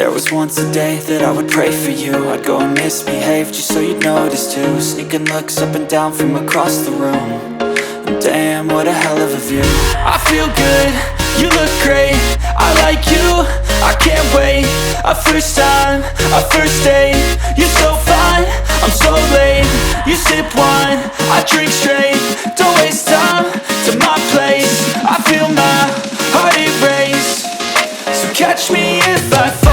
There was once a day that I would pray for you. I'd go and misbehave just so you'd notice too. Sneaking looks up and down from across the room. And damn, what a hell of a view. I feel good, you look great, I like you, I can't wait. A first time, a first date. You're so fine, I'm so late. You sip wine, I drink straight. Don't waste time to my place. I feel my heart erase. So catch me if I fall.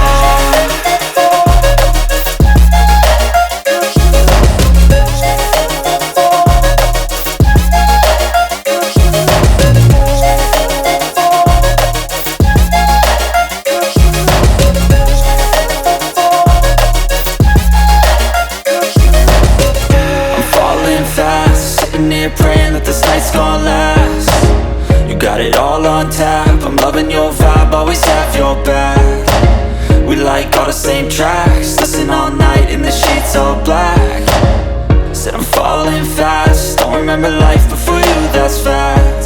Praying that this night's gonna last. You got it all on tap, I'm loving your vibe, always have your back. We like all the same tracks, listen all night in the sheets all black. Said I'm falling fast, don't remember life before you, that's fact.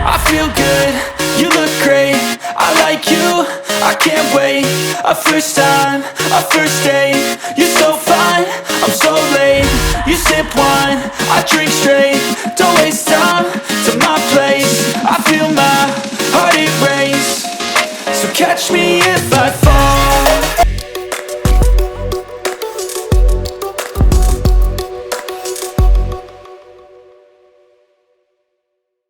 I feel good, you look great, I like you, I can't wait. A first time, a first date. You're so fine, I'm so late. You sip wine, I drink straight. Don't waste time to my place. I feel my heart erase. So catch me if I fall.